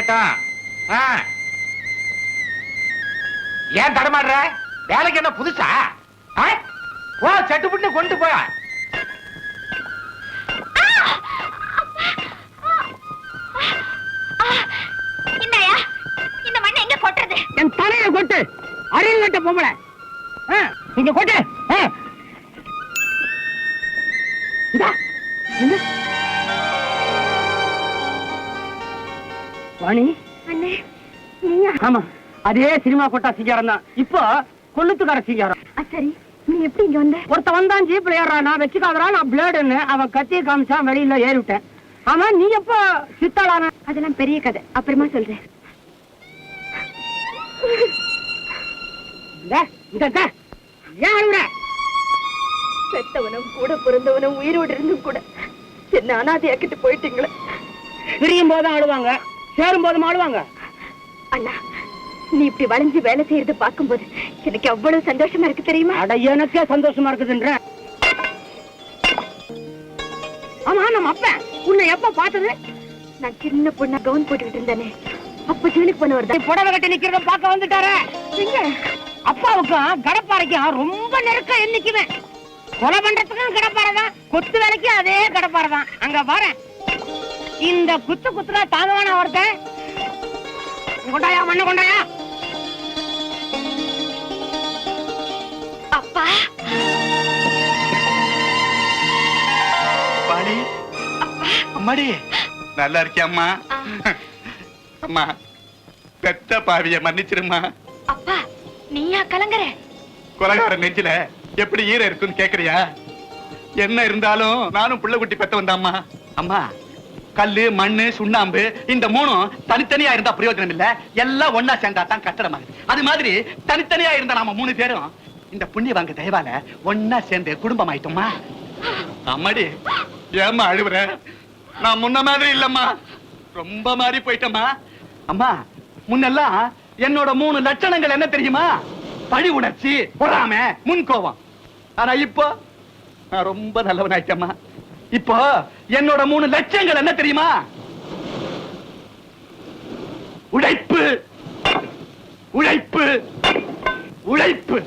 இருக்கட்டும். ஏன் தடமாடுற? வேலைக்கு என்ன புதுசா? போ, சட்டு புட்டு கொண்டு போ. என்னையா இந்த மண்ணை எங்க கொட்டுறது? என் தலையை கொட்டு. அறிவு கட்ட பொம்பளை இங்க கொட்டு. வாணி அண்ணே, நீங்க? ஆமா, அதே சினிமா கொட்டா சிங்காரம் தான். இப்போ கொள்ளுத்துக்கார சிங்காரம். சரி, நீ எப்படி இங்க வந்த? ஒருத்த வந்தான் ஜீப்ல ஏறான். நான் வச்சுக்காதரா, நான் பிளேடுன்னு அவன் கத்தியை காமிச்சான். வெளியில ஏறி விட்டேன். ஆமா, நீ எப்போ சித்தாளான? அதெல்லாம் பெரிய கதை, அப்புறமா சொல்றேன். பெத்தவனும் கூட பிறந்தவனும் உயிரோடு இருந்தும் கூட என்ன அனாதையாக்கிட்டு போயிட்டீங்களே. பிரியும் போதும் அழுவாங்க, சேரும் போதும் அழுவாங்க. அண்ணா, நீ இப்படி வளைஞ்சு வேலை செய்யறது பார்க்கும்போது எனக்கு அவ்வளவு சந்தோஷமா இருக்கு தெரியுமா? அட, எனக்கே சந்தோஷமா இருக்குதுன்ற. ஆமா, நம்ம அப்ப உன்னை எப்ப பார்த்தது? நான் சின்ன பொண்ணா கவுன் போட்டுக்கிட்டு இருந்தேனே, அப்ப ஜீனுக்கு பண்ண வருதா புடவை கட்டி நிக்கிறத பார்க்க வந்துட்டார. அப்பாவுக்கும் கடப்பாறைக்கும் ரொம்ப நெருக்கம். என்னைக்குமே கொலை பண்றதுக்கும் கடப்பாறை தான், கொத்து வேலைக்கும் அதே கடப்பாறை தான். அங்க பாரு, இந்த குத்து குத்துனா தாங்கவான ஒருத்தன். கொண்டாயா, மண்ணு கொண்டாயா. அப்பா, பாடி அம்மாடி, நல்லா இருக்கியா அம்மா? அம்மா, பெத்த பாவிய மன்னிச்சிருமா. அப்பா, நீயா கலங்குற? கொலகார நெஞ்சில எப்படி ஈர இருக்குன்னு கேக்குறியா? என்ன இருந்தாலும் நானும் புள்ள குட்டி பெத்த வந்தாம்மா. அம்மா, கல்லு, மண்ணு, சுண்ணாம்பு இந்த மூணும் தனித்தனியா இருந்தா பிரயோஜனம் இல்ல, எல்லாம் ஒன்னா சேர்ந்தா தான் கட்டடமாகுது. அது மாதிரி தனித்தனியா இருந்த நாம 3 பேரும் இந்த புண்ணிய வாங்க தயவால ஒன்னா சேர்ந்து குடும்பம் ஆயிட்டோமா. அம்மாடி, ஏம்மா அழுவுற? நான் முன்ன மாதிரி இல்லம்மா, ரொம்ப மாறி போயிட்டோமா. அம்மா, முன்னெல்லாம் என்னோட 3 லட்சணங்கள் என்ன தெரியுமா? பழி உணர்ச்சி, பொறாமை, முன்கோபம். ஆனா இப்போ நான் ரொம்ப நல்லவன் ஆயிட்டேம்மா. இப்போ என்னோட 3 லட்சியங்கள் என்ன தெரியுமா? உழைப்பு, உழைப்பு, உழைப்பு.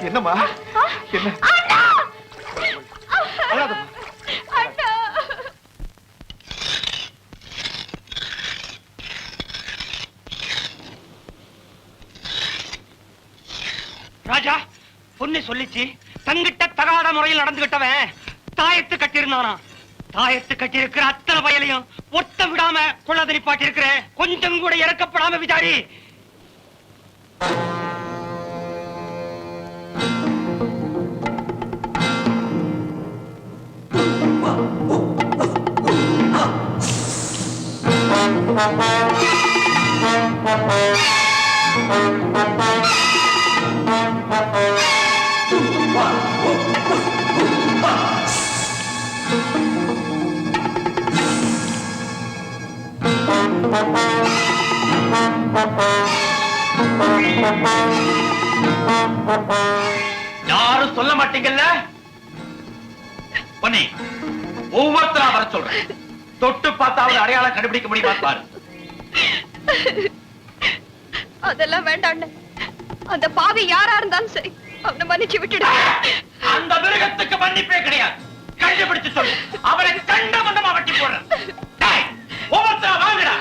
என்னம்மா? என்ன? ராஜா, பொண்ணு சொல்லிச்சு, தங்கிட்ட தகாத முறையில் நடந்துகிட்டவன் தாயத்து கட்டியிருந்தானா. தாயத்து கட்டி இருக்கிற அத்தனை வயலையும் ஒத்த விடாம கொள்ளதறி பாட்டி இருக்கிற, கொஞ்சம் கூட இறக்கப்படாம விசாரி. யாரும் சொல்ல மாட்டீங்கல்ல? பொன்னி, ஒவ்வொருத்தரா வர சொல்றேன். தொட்டு பார்த்தாவது அடையாளம் கண்டுபிடிக்க முடியுமா பாரு. அதெல்லாம் வேண்டாம். அந்த பாவி யாரா இருந்தாலும் சரி, அவனை மன்னிச்சு விட்டுடு. அந்த மிருகத்துக்கு மன்னிப்பே கிடையாது. கண்டுபிடிச்சு சொல்லு. அவரை கண்ட மண்டமா வெட்டி போடுறேன். டேய், ஒவ்வொருத்தரா வாங்கடா.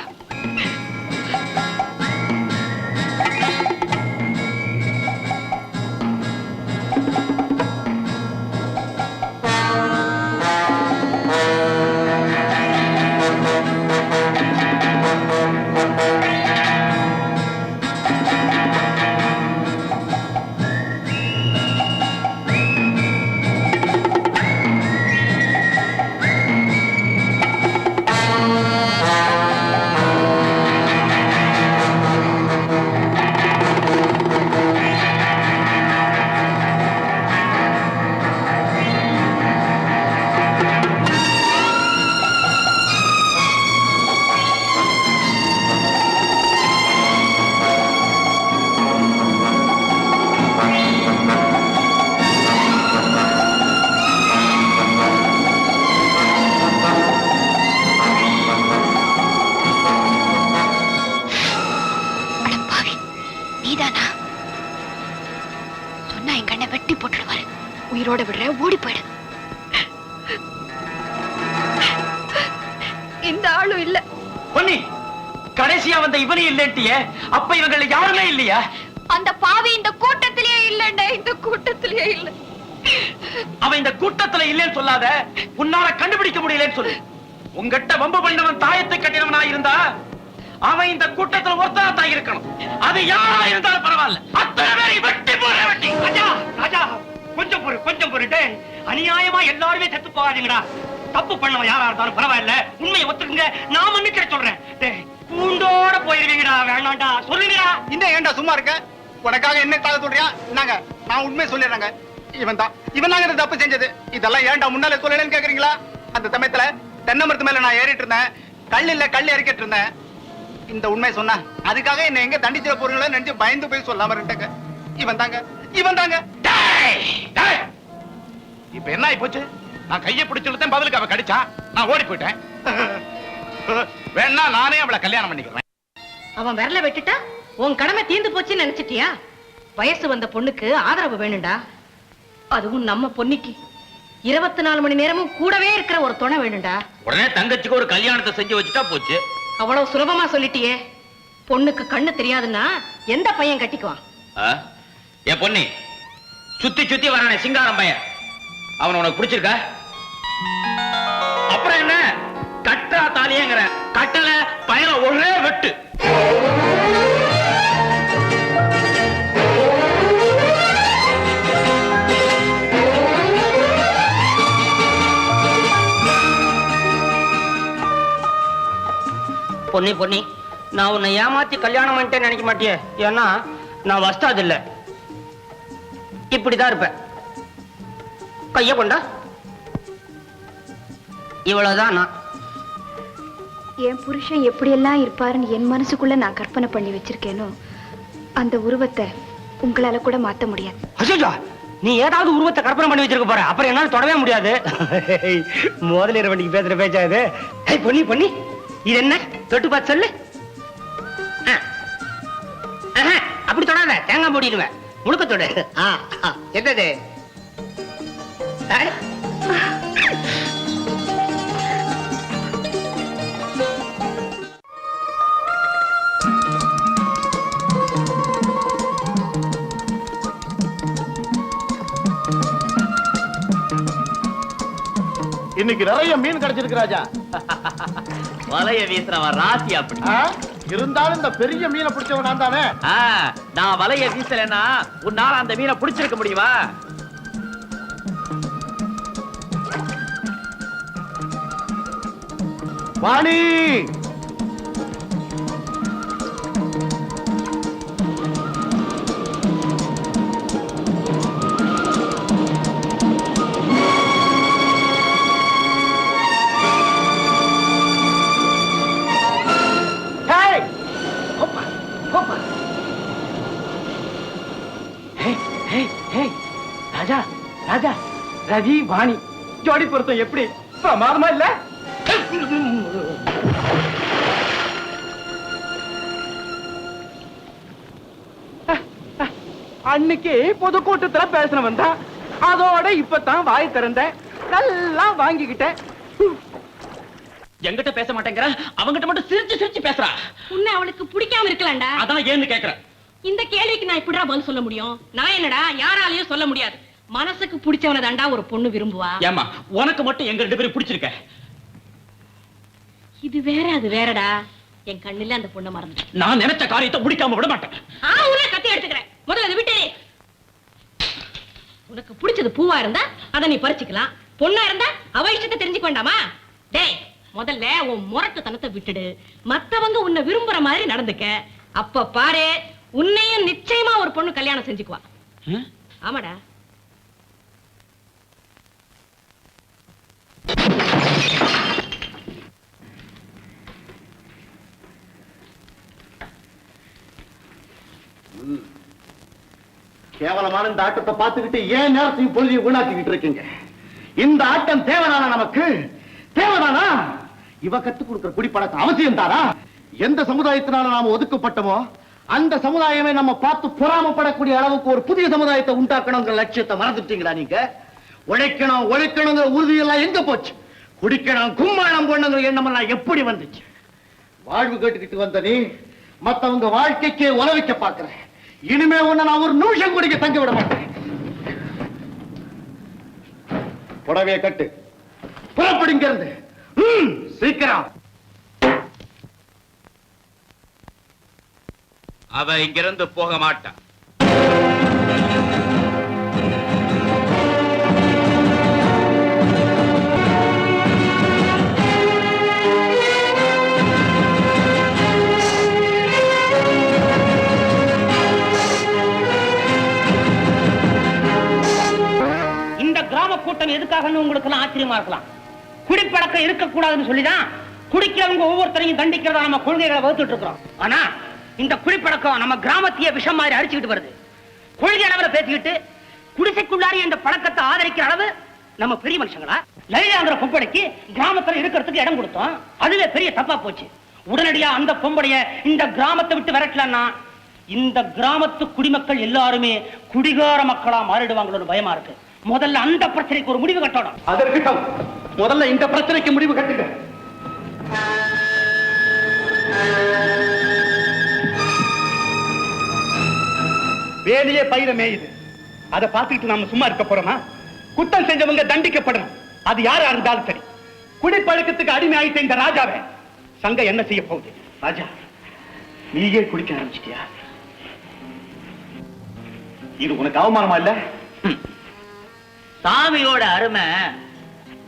உயிரோட விடுற, ஓடி போயிடு. இந்த ஆளும் இல்ல. பொன்னி, கடைசியா வந்த இவனே இல்லன்ட்டியே, அப்ப இவங்கள யாருமே இல்லையா? அந்த பாவி இந்த கூட்டத்திலேயே இல்லண்டா, இந்த கூட்டத்திலேயே இல்ல. அவன் இந்த கூட்டத்துல இல்லன்னு சொல்லாத, உன்னால கண்டுபிடிக்க முடியலன்னு சொல்லு. உங்ககிட்ட வம்பு பண்ணவன் தாயத்தை கட்டினவனா இருந்தா அவன் இந்த கூட்டத்துல ஒருத்தனா தான் இருக்கணும். அது யாரா இருந்தாலும் பரவாயில்ல. அத்தனை பேரை வெட்டி போற வெட்டி. ராஜா, ராஜா, கொஞ்சம் பொறு, கொஞ்சம் பொறு. டேய், அநியாயமா எல்லாருமே செத்து போகாதீங்கடா. தப்பு பண்ணவன் யாரா இருந்தாலும் பரவாயில்ல, உண்மையை ஒத்துக்குங்க. நான் மன்னிக்கிற சொல்றேன். டேய், கூண்டோட போயிருவீங்கடா. வேணாண்டா, சொல்லுங்கடா. இந்த ஏன்டா சும்மா இருக்க? உனக்காக என்ன தாக சொல்றியா? நாங்க நான் உண்மையை சொல்லிடுறாங்க. இவன் தான் இவன் தப்பு செஞ்சது. இதெல்லாம் ஏன்டா முன்னால சொல்லலன்னு கேக்குறீங்களா? அந்த சமயத்துல தென்னை மரத்து மேல நான் ஏறிட்டு இருந்தேன். கல் இறக்கிட்டு இருந்தேன். இந்த உண்மை சொன்னா அதுக்காக என்ன எங்க தண்டிச்சிட போறீங்களோ நினைச்சு பயந்து போய் சொல்லாம இருந்துங்க. இவன் தாங்க. இப்ப என்ன ஆயி போச்சு? நான் கையை பிடிச்சிருந்தேன், பதிலுக்கு அவ கடிச்சா, நான் ஓடி போயிட்டேன். வேணா நானே அவளை கல்யாணம் பண்ணிக்கிறேன். அவன் விரல வெட்டுட்டா உன் கடமை தீர்ந்து போச்சுன்னு நினைச்சிட்டியா? வயசு வந்த பொண்ணுக்கு ஆதரவு வேணும்டா. அதுவும் நம்ம பொண்ணுக்கு 24 மணி நேரமும் கூடவே இருக்கிற ஒரு துணை வேணும்டா. உடனே தங்கச்சிக்கு ஒரு கல்யாணத்தை செஞ்சு வச்சுட்டா போச்சு. அவ்வளவு சுலபமா சொல்லிட்டியே. பொண்ணுக்கு கண்ணு தெரியாதுன்னா எந்த பையன் கட்டிக்குவான்? என் பொண்ணு சுத்தி சுத்தி வரானே சிங்காரம் பையன், அவன் உனக்கு பிடிச்சிருக்கா? அப்புறம் என்ன கட்டா தாலியங்கிற கட்டல பையனை ஒரே வெட்டு. பொன்னி, நான் உன்னை ஏமாத்தி கல்யாணம் பண்ணிட்டேன்னு நினைக்க மாட்டியே. ஏன்னா நான் வஸ்தாது இல்ல, இப்படிதான் இருப்பேன். கைய கொண்டா, இவ்வளவுதான் நான். என் புருஷன் எப்படியெல்லாம் இருப்பாருன்னு என் மனசுக்குள்ள நான் கற்பனை பண்ணி வச்சிருக்கேனோ அந்த உருவத்தை உங்களால கூட மாத்த முடியாது. அச்சோ, நீ ஏதாவது உருவத்தை கற்பனை பண்ணி வச்சிருக்க போற, அப்புறம் என்னால தொடவே முடியாது. முதலிர வண்டிக்கு பேசுற பேச்சா இது? பொன்னி, இது என்ன? தொட்டு பார்த்து சொல்லு. அப்படி தொடாத, தேங்காய் போடிடுவேன். முழுக்க தொடு. என்னது? இன்னைக்கு நிறைய மீன் கிடைச்சிருக்கு ராஜா. வலைய வீசுறவன் ராசி அப்படி இருந்தாலும் இந்த பெரிய மீனை பிடிச்சவன் நான் தானே. நான் வலைய வீசலன்னா உன்னால அந்த மீனை பிடிச்சிருக்க முடியுமா? வாணி, ராஜா, ரவி வாணி ஜோடி பொருத்தம் எப்படி பிரமாதமா இல்ல? அன்னைக்கு பொதுக்கூட்டத்துல பேசினவன் தான், அதோட இப்பதான் வாய் திறந்த. எல்லாம் வாங்கிக்கிட்டேன். என்கிட்ட பேச மாட்டேங்கிற, அவங்கிட்ட மட்டும் சிரிச்சு சிரிச்சு பேசுறா. உன்னை அவளுக்கு பிடிக்காம இருக்கலாம்டா. அதான் ஏன்னு கேக்குறேன். இந்த கேள்விக்கு நான் இப்படிடா பதில் சொல்ல முடியும்? நான் என்னடா யாராலையும் சொல்ல முடியாது. மனசுக்கு பிடிச்சவனை தாண்டா ஒரு பொண்ணு விரும்புவா. ஏமா உனக்கு மட்டும் எங்க 2 பேரும் பிடிச்சிருக்க? இது வேற அது வேறடா. என் கண்ணுல அந்த பொண்ணை மறந்து நான் நினைச்ச காரியத்தை முடிக்காம விட மாட்டேன். உன்னை கத்தி எடுத்துக்கிறேன். முதல்ல அதை விட்டு. உனக்கு பிடிச்சது பூவா இருந்தா அதை நீ பறிச்சுக்கலாம். பொண்ணா இருந்தா அவ இஷ்டத்தை தெரிஞ்சுக்க வேண்டாமா? டேய், முதல்ல உன் முரட்டுத்தனத்தை விட்டுடு. மத்தவங்க உன்னை விரும்புற மாதிரி நடந்துக்க. அப்ப பாரு, உன்னையும் நிச்சயமா ஒரு பொண்ணு கல்யாணம் செஞ்சுக்குவா. ஆமாடா. கேவலமான இந்த ஆட்டத்தை பார்த்துக்கிட்டு ஏன் நேரத்தையும் பொழுதையும் வீணாக்கிக்கிட்டு இருக்கீங்க? இந்த ஆட்டம் தேவனானா? நமக்கு தேவனானா? இவ கத்துக் கொடுக்கிற குடிப்பழக்கம் அவசியம் தானா? எந்த சமுதாயத்தினால நாம ஒதுக்கப்பட்டோமோ அந்த சமுதாயமே நம்ம பார்த்து பொறாமப்படக்கூடிய அளவுக்கு ஒரு புதிய சமுதாயத்தை உண்டாக்கணுங்கிற லட்சியத்தை மறந்துட்டீங்களா நீங்க? உழைக்கணும் உழைக்கணுங்கிற உறுதியெல்லாம் எங்க போச்சு? குடிக்கணும் கும்மாளம் பண்ணுங்கிற எண்ணம் எல்லாம் எப்படி வந்துச்சு? வாழ்வு கேட்டுக்கிட்டு வந்த நீ மத்தவங்க வாழ்க்கைக்கே உழவிக்க பாக்குறேன். இனிமே உன்னை நான் ஒரு நிமிஷம் குடிக்க தங்க விட மாட்டேன். புடவைய கட்டு, புறப்படுங்க இருந்து. சீக்கிரம். அவ இங்கிருந்து போக மாட்டான். கூட்டம் எதுக்காகன்னு உங்களுக்கு எல்லாம் ஆச்சரியமா இருக்கலாம். குடிப்பழக்கம் இருக்கக்கூடாதுன்னு சொல்லிதான் குடிக்கிறவங்க ஒவ்வொருத்தரையும் தண்டிக்கிறதா நம்ம கொள்கைகளை வகுத்துட்டு இருக்கிறோம். ஆனா இந்த குடிப்பழக்கம் நம்ம கிராமத்தையே விஷம் மாதிரி அடிச்சுக்கிட்டு வருது. கொள்கை அளவில் பேசிக்கிட்டு குடிசைக்குள்ளாரி இந்த பழக்கத்தை ஆதரிக்கிற அளவு நம்ம பெரிய மனுஷங்களா? லலிதாங்கிற பொம்பளைக்கு கிராமத்துல இருக்கிறதுக்கு இடம் கொடுத்தோம். அதுவே பெரிய தப்பா போச்சு. உடனடியா அந்த பொம்பளைய இந்த கிராமத்தை விட்டு விரட்டலன்னா இந்த கிராமத்து குடிமக்கள் எல்லாருமே குடிகார மக்களா மாறிடுவாங்களோட பயமா இருக்கு. முதல்ல அந்த பிரச்சனைக்கு ஒரு முடிவு கட்டணும். அதற்கு முதல்ல இந்த பிரச்சனைக்கு முடிவு கட்டுங்க. வேலையே பயிர மேயுது. அதை பார்த்துட்டு நாம சும்மா இருக்க போறோமா? குற்றம் செஞ்சவங்க தண்டிக்கப்படணும். அது யாரா இருந்தாலும் சரி. குடிப்பழக்கத்துக்கு அடிமை ஆயிட்ட இந்த ராஜாவை சங்கம் என்ன செய்ய போகுது? ராஜா, நீயே குடிக்க ஆரம்பிச்சிட்டியா? இது உனக்கு அவமானமா இல்ல? சாமியோட அருமை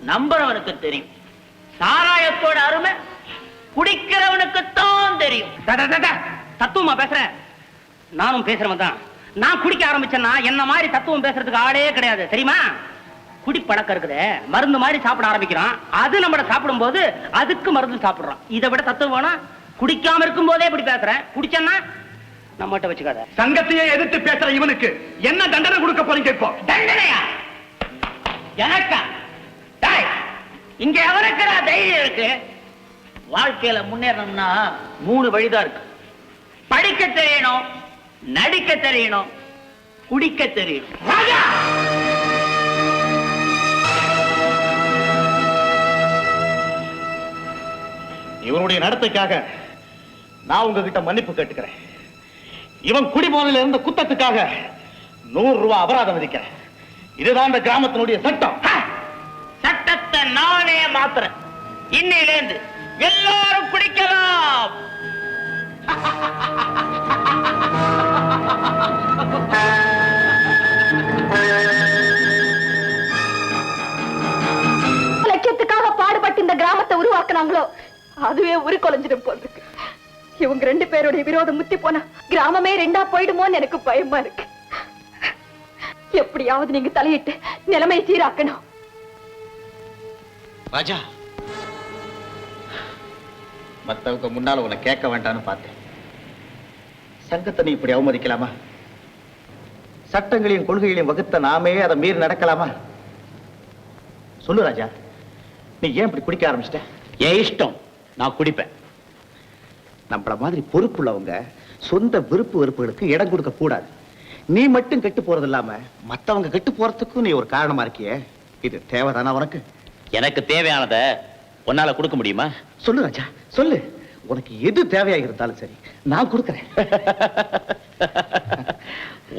நம்புறவனுக்கு தெரியும். சாராயத்தோட அருமை குடிக்கிறவனுக்குத்தான் தெரியும். தத்துவமா பேசுறேன். நானும் பேசுறவன் தான். நான் குடிக்க ஆரம்பிச்சேன்னா என்ன மாதிரி தத்துவம் பேசுறதுக்கு ஆளே கிடையாது தெரியுமா? குடிப்பழக்கம் இருக்குது, மருந்து மாதிரி சாப்பிட ஆரம்பிக்கிறான். அது நம்ம சாப்பிடும் போது அதுக்கு மருந்து சாப்பிடுறோம். இதை விட தத்துவம் வேணா? குடிக்காம இருக்கும் போதே இப்படி பேசுறேன். குடிச்சேன்னா நம்மகிட்ட வச்சுக்காத. சங்கத்தையே எதிர்த்து பேசுற இவனுக்கு என்ன தண்டனை கொடுக்க போறீங்க? இப்போ தண்டனையா? எனக்கா? இங்க எவனுக்கு தைரியம் இருக்கு? வாழ்க்கையில முன்னேறணும்னா 3 வழிதான் இருக்கு. படிக்க தெரியணும், நடிக்க தெரியணும், குடிக்க தெரியணும். ராஜா, இவனுடைய நடத்தைக்காக நான் உங்ககிட்ட மன்னிப்பு கேட்டுக்கிறேன். இவன் குடிபோனில இருந்த குத்தத்துக்காக 100 ரூபாய் அபராதம் விதிக்கிறேன். இதுதான் இந்த கிராமத்தினுடைய சட்டம். சட்டத்தை நானே மாத்துறேன். இன்னையிலேருந்து எல்லாரும் குடிக்கலாம். லட்சியத்துக்காக பாடுபட்டு இந்த கிராமத்தை உருவாக்குனாங்களோ அதுவே உருக்கொலைஞ்சிடும் போல் இருக்கு. இவங்க 2 பேருடைய விரோதம் முத்தி போனா கிராமமே 2ஆ போயிடுமோன்னு எனக்கு பயமா இருக்கு. எப்படியாவது நீங்க தலையிட்டு நிலைமை சீராக்கணும். ராஜா, மத்தவங்க முன்னால உன்னை கேட்க வேண்டாம்னு பார்த்தேன். சங்கத்தை நீ இப்படி அவமதிக்கலாமா? சட்டங்களையும் கொள்கைகளையும் வகுத்த நாமே அதை மீறி நடக்கலாமா? சொல்லு ராஜா, நீ ஏன் இப்படி குடிக்க ஆரம்பிச்சிட்ட? என் இஷ்டம், நான் குடிப்பேன். நம்மள மாதிரி பொறுப்புள்ளவங்க சொந்த விருப்பு வெறுப்புகளுக்கு இடம் கொடுக்க கூடாது. நீ மட்டும் கெட்டு போறது இல்லாம மத்தவங்க கெட்டு போறதுக்கும் நீ ஒரு காரணமா இருக்கியே. இது தேவைதானா உனக்கு? எனக்கு தேவையானத உன்னால கொடுக்க முடியுமா? சொல்லு ராஜா, சொல்லு. உனக்கு எது தேவையா இருந்தாலும் சரி, நான் கொடுக்கறேன்.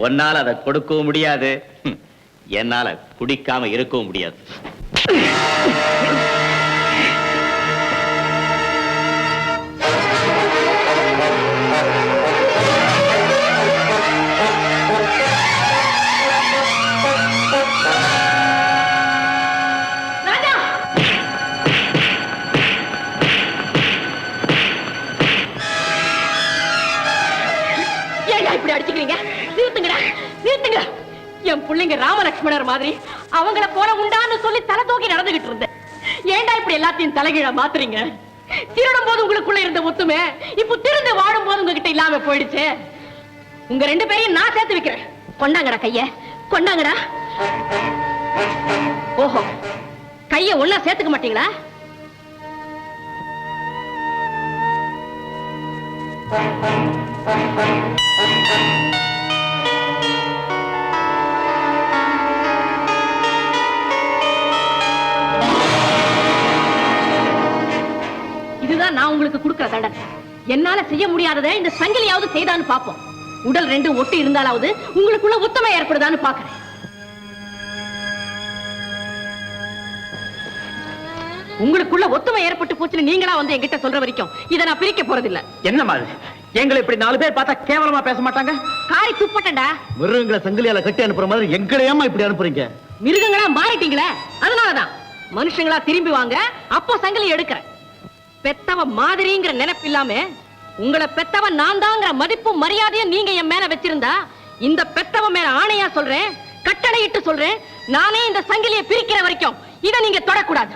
உன்னால அதை கொடுக்கவும் முடியாது, என்னால குடிக்காம இருக்கவும் முடியாது. என் பிள்ளைங்க ராமலட்சுமணர் மாதிரி அவங்கள போல உண்டான்னு சொல்லி தலை தூக்கி நடந்துகிட்டு இருந்தேன். ஏண்டா இப்படி எல்லாத்தையும் தலைகீழ மாத்துறீங்க? திருடும் போது உங்களுக்குள்ள இருந்த ஒத்துமை இப்ப திருந்து வாடும் போது உங்ககிட்ட இல்லாம போயிடுச்சு. உங்க 2 பேரையும் நான் சேர்த்து வைக்கிறேன். கொண்டாங்கடா கைய, கொண்டாங்கடா. ஓஹோ, கைய ஒன்னா சேர்த்துக்க மாட்டீங்களா? இதுதான் நான் உங்களுக்கு கொடுக்கிற தண்டனை. என்னால செய்ய முடியாததை இந்த சங்கிலியாவது செய்தான்னு பாப்போம். உடல் 2 ஒட்டு இருந்தாலாவது உங்களுக்குள்ள ஒத்துமை ஏற்படுதான்னு பாக்குறேன். உங்களுக்குள்ள ஒத்துமை ஏற்பட்டு போச்சுன்னு நீங்களா வந்து என்கிட்ட சொல்ற வரைக்கும் இதை நான் பிரிக்க போறதில்ல. என்ன மாதிரி எங்களை இப்படி 4 பேர் பார்த்தா கேவலமா பேச மாட்டாங்க? காரி துப்பட்டா. மிருகங்களை சங்கிலியால கட்டி அனுப்புற மாதிரி எங்களையாமா இப்படி அனுப்புறீங்க? மிருகங்களா மாறிட்டீங்களே, அதனாலதான். மனுஷங்களா திரும்பி வாங்க, அப்போ சங்கிலி எடுக்கிறேன். பெத்தவ மாதிரிங்கிற நினைப்பு இல்லாம உங்களை பெத்தவ நான் தாங்கிற மதிப்பும் மரியாதையும் நீங்க என் மேல வச்சிருந்தா, இந்த பெத்தவ மேல ஆணையா சொல்றேன், கட்டளையிட்டு சொல்றேன், நானே இந்த சங்கிலியை பிரிக்கிற வரைக்கும் இதை நீங்க தொடக்கூடாது.